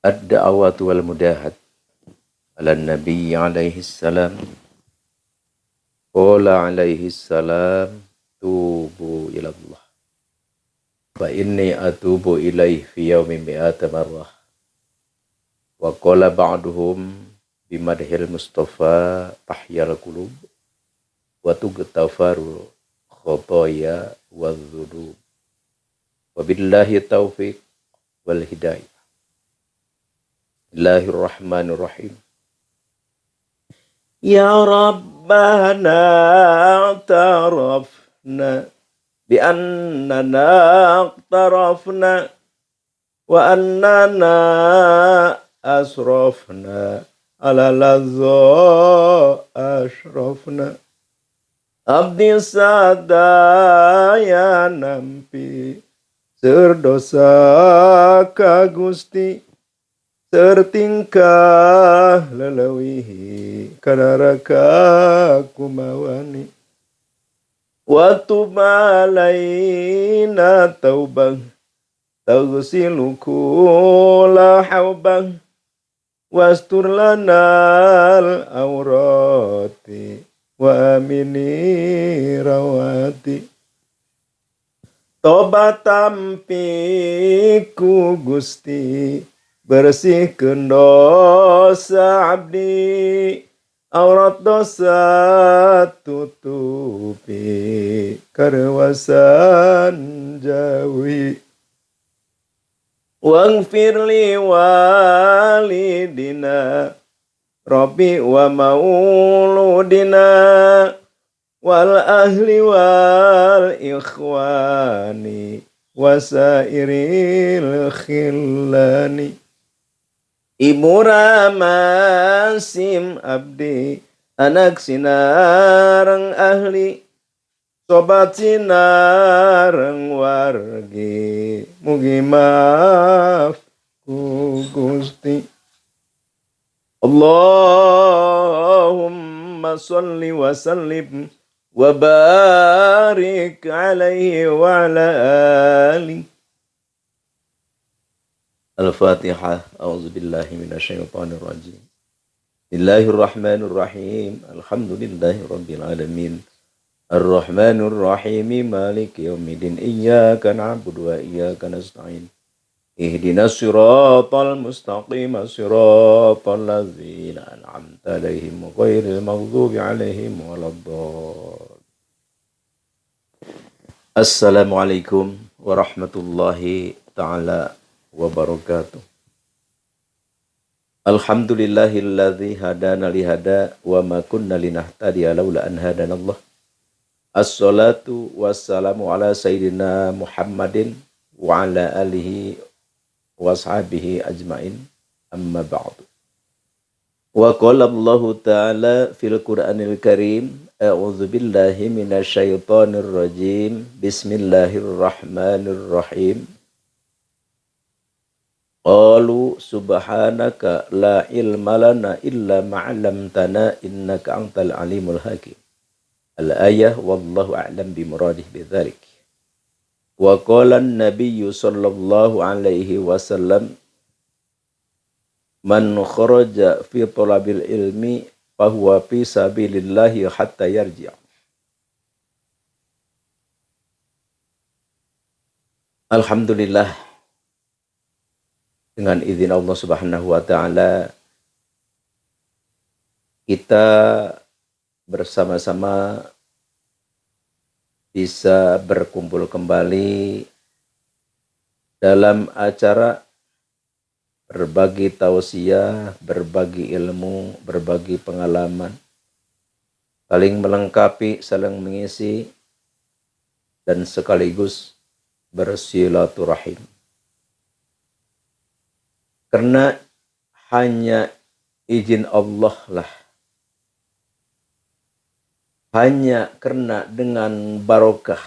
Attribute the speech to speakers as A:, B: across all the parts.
A: Ad-da'awatu wal mudahat ala nabi alaihi salam. Qala alaihi salam, tubu ilallah. Fa inni atubu ilaih fi yawmi mi'ata marrah. Wa qala ba'duhum bimadhil mustafa tahyal qulub wa tugtafaru khotoya wa dhunub. Wa billahi taufiq wal hidayah. Bismillahirrahmanirrahim. Ya Rabbana tarafna bi annana aqtarafna wa annana asrafna ala lazza ashrafna abdi sadaya nampi serdosa ka Gusti tertingkah lelawihi kararaka kumawani wa tubalaina taubah taghsilu kulla haubah wastur lanal aurati wa amini rawati tobat tampiku Gusti bersihkeun dosa abdi aurat dosa tutupi karwasan jawi waghfir li walidina Rabbi wa mauludina wal ahli wal ikhwani wasairil khillani. Ibu Ramasim abdi anak sinareng ahli sobat sinareng wargi mugi maaf ku Gusti. Allahumma sholli wa sallim wa barik alaihi wa ala alihi. Al-Fatihah. A'udzubillahi minasyaitonirrajim. Bismillahirrahmanirrahim. Alhamdulillahirabbil alamin. Ar-Rahmanir-Rahim. Maliki yaumiddin. Iyyaka na'budu wa iyyaka nasta'in. Ihdinas siratal mustaqim. Siratal ladzina an'amta 'alaihim ghairil maghdubi 'alaihim waladdallin. Assalamualaikum warahmatullahi ta'ala wabarakatuh. Alhamdulillahilladzi hadana lihada wa ma kunna linahtadiya laula an hadanallah. Assalatu wassalamu ala sayyidina Muhammadin wa ala alihi wa ashabihi ajmain. Amma ba'du. Wa qala Allahu ta'ala fil Qur'anil Karim, a'udzu billahi minasyaitonir rajim. Bismillahirrahmanirrahim. Qalu subhanaka la ilma lana illa ma'allamtana innaka antal alimul hakim. Al-ayah wallahu a'lam bimuradih bidzalik. Wa qala an-nabiyyu sallallahu alaihi wasallam man kharaja fi talabil ilmi fahuwa fi sabilillahi hatta yarji'. Alhamdulillah, dengan izin Allah Subhanahu wa ta'ala kita bersama-sama bisa berkumpul kembali dalam acara berbagi tausiah, berbagi ilmu, berbagi pengalaman, saling melengkapi, saling mengisi, dan sekaligus bersilaturahim. Karena hanya izin Allah lah, hanya karena dengan barokah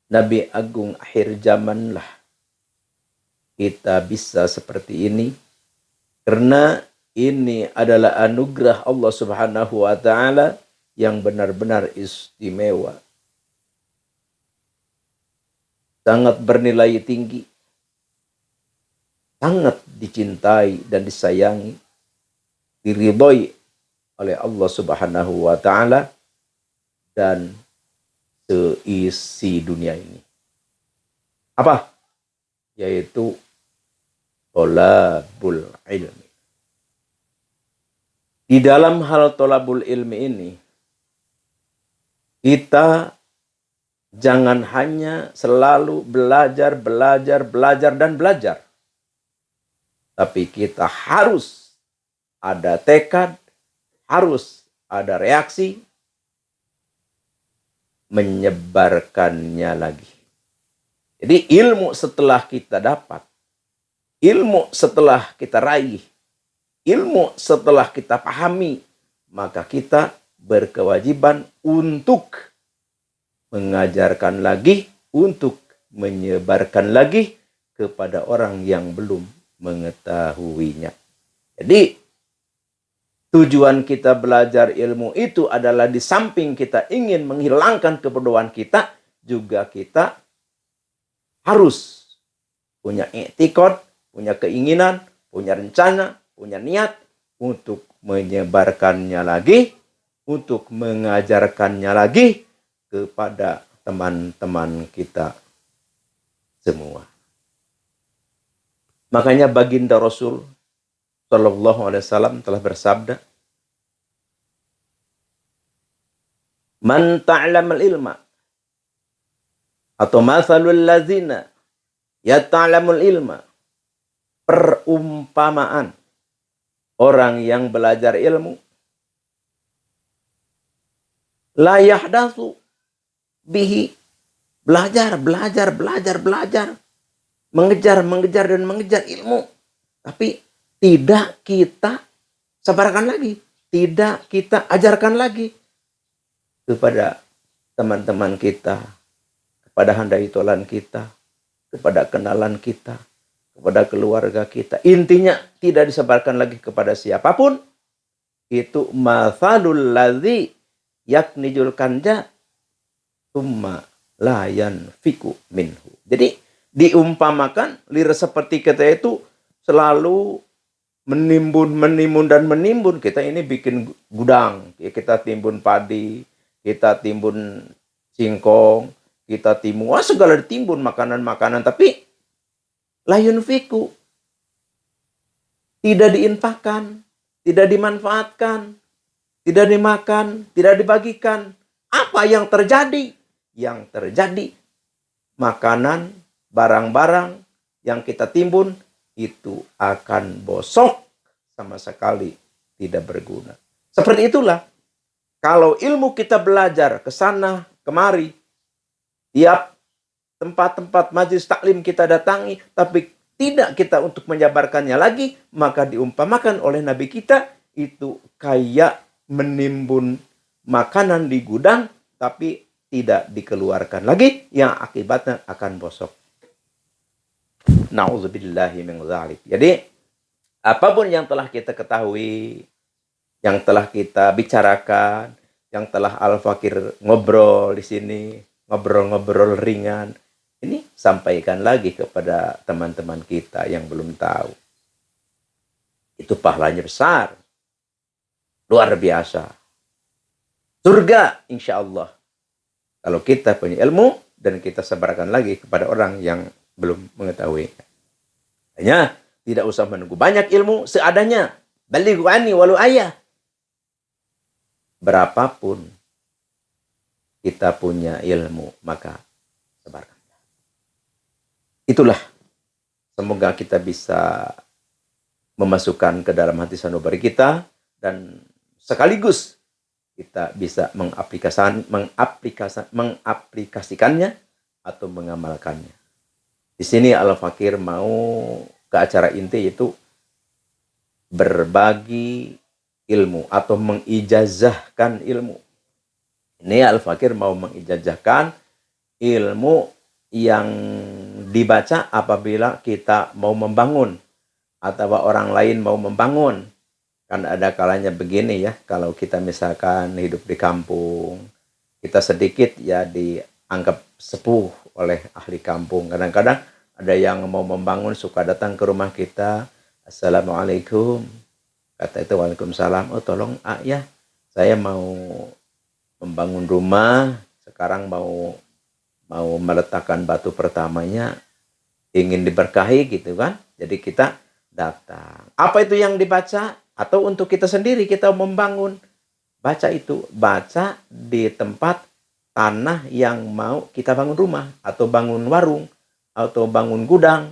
A: Nabi Agung akhir zaman lah kita bisa seperti ini. Karena ini adalah anugerah Allah Subhanahu wa ta'ala yang benar-benar istimewa, sangat bernilai tinggi, sangat dicintai dan disayangi, diridhoi oleh Allah Subhanahu wa taala dan seisi dunia ini. Apa? Yaitu tolabul ilmi. Di dalam hal tolabul ilmi ini, kita jangan hanya selalu belajar, dan belajar. Tapi kita harus ada tekad, harus ada reaksi, menyebarkannya lagi. Jadi ilmu setelah kita dapat, ilmu setelah kita raih, ilmu setelah kita pahami, maka kita berkewajiban untuk mengajarkan lagi, untuk menyebarkan lagi kepada orang yang belum mengetahuinya. Jadi tujuan kita belajar ilmu itu adalah di samping kita ingin menghilangkan kebodohan kita, juga kita harus punya i'tiqad, punya keinginan, punya rencana, punya niat untuk menyebarkannya lagi, untuk mengajarkannya lagi kepada teman-teman kita semua. Makanya baginda Rasul Sallallahu Alaihi Wasallam telah bersabda, "Man ta'lamal ilma," atau "Mathalul ladzina yata'lamul ilma," perumpamaan orang yang belajar ilmu, la yahdatsu bihi, belajar, mengejar dan mengejar ilmu, tapi tidak kita sebarkan lagi, tidak kita ajarkan lagi kepada teman-teman kita, kepada handai tolan kita, kepada kenalan kita, kepada keluarga kita. Intinya tidak disebarkan lagi kepada siapapun. Itu mathalul ladzi yaknijul kanja tsumma la yanfiku minhu. Jadi diumpamakan lira seperti kita itu selalu menimbun dan menimbun. Kita ini bikin gudang, kita timbun padi, kita timbun singkong, kita timbun segala ditimbun makanan-makanan, tapi layun fiku, tidak diinfakkan, tidak dimanfaatkan, tidak dimakan, tidak dibagikan. Apa yang terjadi? Yang terjadi makanan, barang-barang yang kita timbun itu akan bosok, sama sekali tidak berguna. Seperti itulah kalau ilmu kita belajar ke sana kemari, tiap tempat-tempat majelis taklim kita datangi, tapi tidak kita untuk menjabarkannya lagi, maka diumpamakan oleh Nabi kita itu kayak menimbun makanan di gudang, tapi tidak dikeluarkan lagi, yang akibatnya akan bosok. Na'udzubillahi min dzalik. Jadi apapun yang telah kita ketahui, yang telah kita bicarakan, yang telah Al-Fakir ngobrol di sini, ngobrol-ngobrol ringan, ini sampaikan lagi kepada teman-teman kita yang belum tahu. Itu pahalanya besar, luar biasa. Surga insya Allah kalau kita punya ilmu dan kita sebarkan lagi kepada orang yang belum mengetahui. Hanya tidak usah menunggu banyak ilmu, seadanya. Balighu anni walau ayah. Berapapun kita punya ilmu, maka sebarkan. Itulah, semoga kita bisa memasukkan ke dalam hati sanubari kita, dan sekaligus kita bisa mengaplikasikannya atau mengamalkannya. Di sini Al-Fakir mau ke acara inti, yaitu berbagi ilmu atau mengijazahkan ilmu. Ini Al-Fakir mau mengijazahkan ilmu yang dibaca apabila kita mau membangun atau orang lain mau membangun. Kan ada kalanya begini ya, kalau kita misalkan hidup di kampung, kita sedikit ya dianggap sepuh oleh ahli kampung. Kadang-kadang Ada yang mau membangun suka datang ke rumah kita. Assalamualaikum. Kata itu waalaikumsalam. Oh tolong ya, saya mau membangun rumah. Sekarang mau meletakkan batu pertamanya. Ingin diberkahi gitu kan. Jadi kita datang. Apa itu yang dibaca? Atau untuk kita sendiri kita membangun. Baca itu. Baca di tempat tanah yang mau kita bangun rumah. Atau bangun warung. Atau bangun gudang.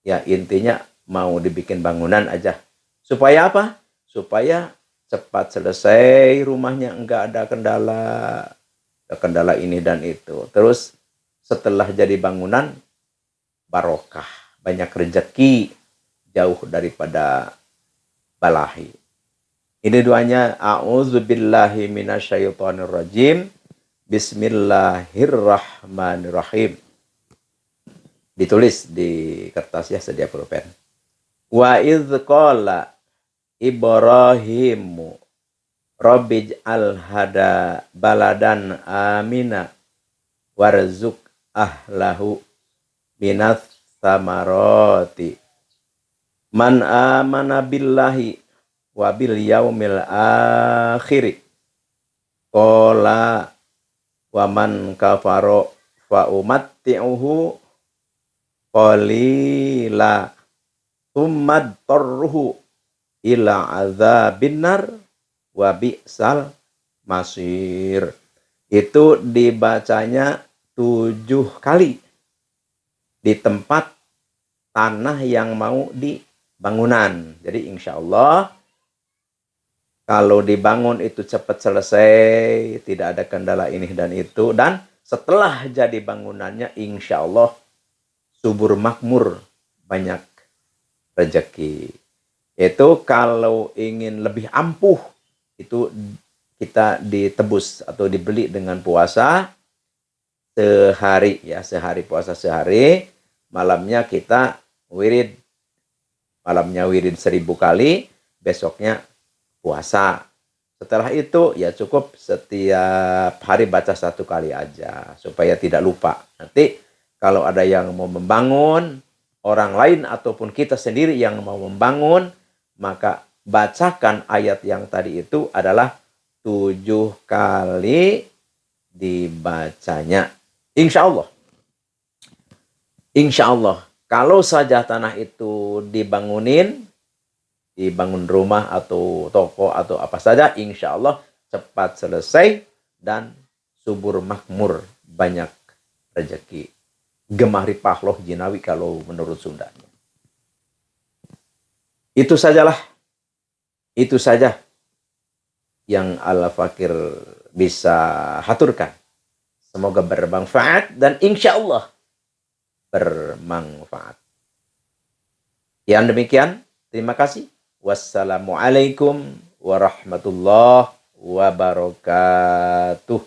A: Ya intinya mau dibikin bangunan aja. Supaya apa? Supaya cepat selesai rumahnya, enggak ada kendala ini dan itu. Terus setelah jadi bangunan, barokah, banyak rezeki, jauh daripada balahi. Ini doanya, a'udzubillahi minasyaitonirrajim, bismillahirrahmanirrahim. Ditulis di kertas ya, sedia pulpen. Wa idz qala Ibrahimu Rabbij'al hada baladan amina warzuk ahlahu minas samaroti man amana billahi wa bil yaumil akhiri qala wa man kafaro fa umatti'uhu qalila tummad torruhu ila azabin nar wa bi'sal masir. Itu dibacanya 7 kali di tempat tanah yang mau dibangunan. Jadi insya Allah kalau dibangun itu cepat selesai, tidak ada kendala ini dan itu, dan setelah jadi bangunannya insya Allah subur makmur, banyak rezeki. Itu kalau ingin lebih ampuh, itu kita ditebus atau dibeli dengan puasa sehari ya, sehari puasa sehari, malamnya kita wirid. Malamnya wirid 1000 kali, besoknya puasa. Setelah itu ya cukup setiap hari baca 1 kali aja supaya tidak lupa. Nanti kalau ada yang mau membangun, orang lain ataupun kita sendiri yang mau membangun, maka bacakan ayat yang tadi itu adalah 7 kali dibacanya. Insya Allah. Insya Allah. Kalau saja tanah itu dibangun rumah atau toko atau apa saja, insya Allah cepat selesai dan subur makmur, banyak rezeki. Gemari pahloh jinawi kalau menurut Sundanya. Itu sajalah. Itu saja yang Al-Fakir bisa haturkan. Semoga bermanfaat dan insya Allah bermanfaat. Yang demikian, terima kasih. Wassalamualaikum warahmatullahi wabarakatuh.